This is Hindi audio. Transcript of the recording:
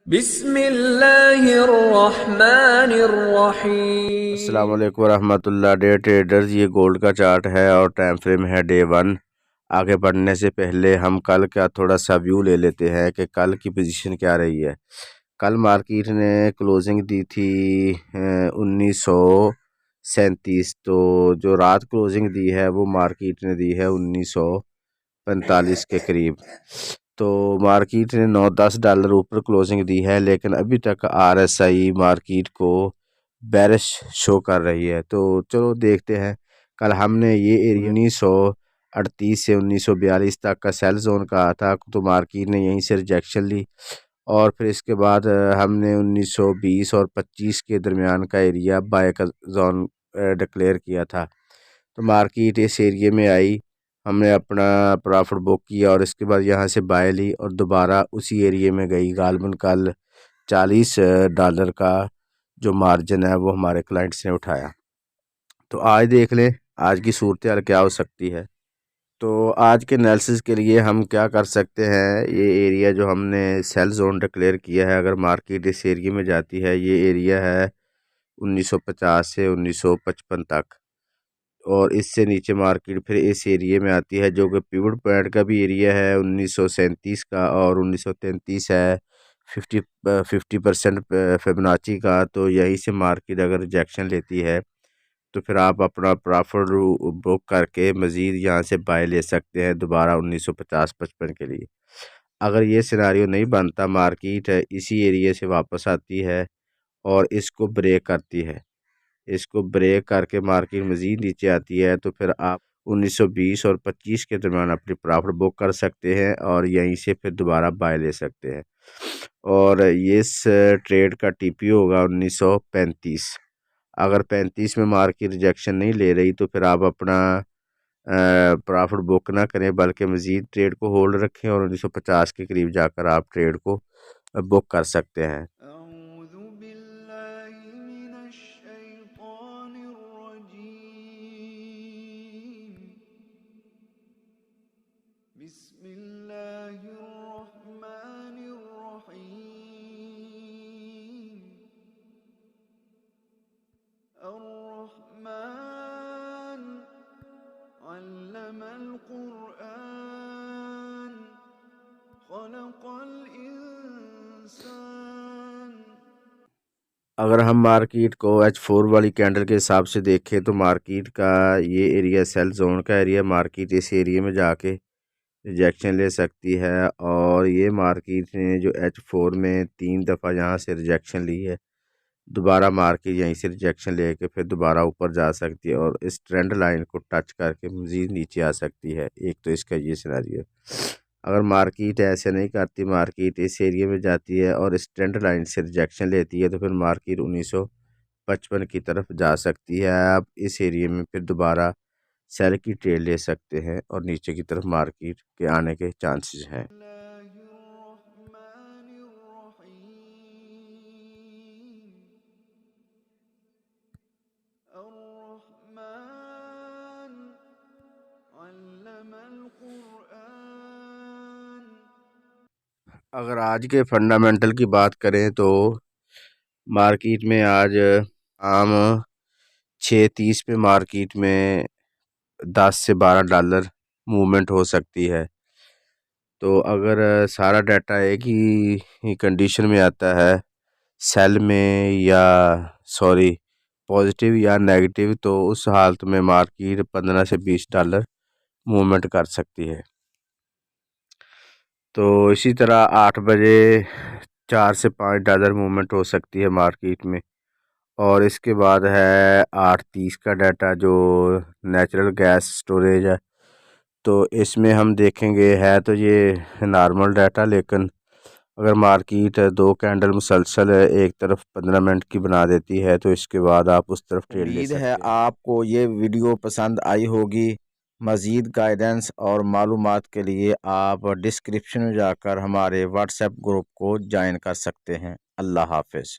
अस्सलाम बिस्मिल्लाहिर्रहमानिर्रहीम। वालेकुम रहमतुल्लाह। डे ट्रेडर्स, ये गोल्ड का चार्ट है और टाइम फ्रेम है डे 1। आगे बढ़ने से पहले हम कल का थोड़ा सा व्यू ले लेते हैं कि कल की पोजीशन क्या रही है। कल मार्केट ने क्लोजिंग दी थी 1937। तो जो रात क्लोजिंग दी है वो मार्केट ने दी है 1945 के करीब। तो मार्केट ने 9-10 डॉलर ऊपर क्लोजिंग दी है, लेकिन अभी तक आरएसआई मार्केट को बेरिश शो कर रही है। तो चलो देखते हैं। कल हमने ये एरिया 1938 से 1942 तक का सेल जोन कहा था, तो मार्केट ने यहीं से रिजेक्शन ली। और फिर इसके बाद हमने 1920 और 25 के दरमियान का एरिया बाय का जोन डिक्लेयर किया था। तो मार्केट इस एरिया में आई, हमने अपना प्रॉफिट बुक किया और इसके बाद यहाँ से बाय ली और दोबारा उसी एरिया में गई। गालबन कल 40 डॉलर का जो मार्जिन है वो हमारे क्लाइंट्स ने उठाया। तो आज देख लें आज की सूरत हाल क्या हो सकती है। तो आज के एनालिसिस के लिए हम क्या कर सकते हैं, ये एरिया जो हमने सेल जोन डिक्लेयर किया है, अगर मार्केट इस एरिया में जाती है, ये एरिया है 1950 से 1955 तक। और इससे नीचे मार्केट फिर इस एरिया में आती है जो कि पिवट पॉइंट का भी एरिया है 1937 का, और 1933 है 50% फिबोनाची का। तो यहीं से मार्केट अगर रिजेक्शन लेती है तो फिर आप अपना प्रॉफिट बुक करके मज़ीद यहाँ से बाय ले सकते हैं दोबारा 1950-55 के लिए। अगर ये सिनारियो नहीं बनता, मार्केट इसी एरिया से वापस आती है और इसको ब्रेक करती है, इसको ब्रेक करके मार्केट मज़ीद नीचे आती है, तो फिर आप 1920 और 25 के दरमियान अपनी प्रॉफिट बुक कर सकते हैं और यहीं से फिर दोबारा बाय ले सकते हैं। और ये इस ट्रेड का टीपी होगा 1935। अगर 35 में मार्केट रिजेक्शन नहीं ले रही तो फिर आप अपना प्रॉफिट बुक ना करें, बल्कि मज़ीद ट्रेड को होल्ड रखें और 1950 के करीब जाकर आप ट्रेड को बुक कर सकते हैं। अऊज़ु बिल्लाहि मिनश शैतानिर रजीम। बिस्मिल्लाहिर रहमानिर रहीम। अर्रहमान अल्लमल कुरआन खलक़ल इंसान। अगर हम मार्केट को H4 वाली कैंडल के हिसाब से देखें तो मार्केट का ये एरिया सेल जोन का एरिया, मार्केट इस एरिया में जाके रिजेक्शन ले सकती है। और ये मार्केट ने जो H4 में 3 दफ़ा यहाँ से रिजेक्शन ली है, दोबारा मार्केट यहीं से रिजेक्शन लेके फिर दोबारा ऊपर जा सकती है और इस ट्रेंड लाइन को टच करके मज़ीद नीचे आ सकती है। एक तो इसका ये सिनेरियो। अगर मार्केट ऐसे नहीं करती, मार्केट इस एरिया में जाती है और इस ट्रेंड लाइन से रिजेक्शन लेती है, तो फिर मार्केट 1955 की तरफ जा सकती है। आप इस एरिया में फिर दोबारा सेल की ट्रेड ले सकते हैं और नीचे की तरफ मार्केट के आने के चांसेस हैं। अर्रहमान अल्लमल कुरआन। अगर आज के फंडामेंटल की बात करें तो मार्केट में आज आम 6:30 पे मार्केट में 10 से 12 डॉलर मूवमेंट हो सकती है। तो अगर सारा डाटा एक ही कंडीशन में आता है, सेल में या सॉरी पॉजिटिव या नेगेटिव, तो उस हालत में मार्केट 15 से 20 डॉलर मूवमेंट कर सकती है। तो इसी तरह 8 बजे 4 से 5 डॉलर मूवमेंट हो सकती है मार्केट में। और इसके बाद है 8:30 का डाटा जो नेचुरल गैस स्टोरेज है। तो इसमें हम देखेंगे, है तो ये नॉर्मल डाटा, लेकिन अगर मार्केट 2 कैंडल मुसलसल एक तरफ 15 मिनट की बना देती है तो इसके बाद आप उस तरफ ट्रेड ले उम्मीद है सकते हैं। आपको ये वीडियो पसंद आई होगी। मज़ीद गाइडेंस और मालूमात के लिए आप डिस्क्रिप्शन में जाकर हमारे व्हाट्सएप ग्रुप को ज्वाइन कर सकते हैं। अल्लाह हाफ़िज़।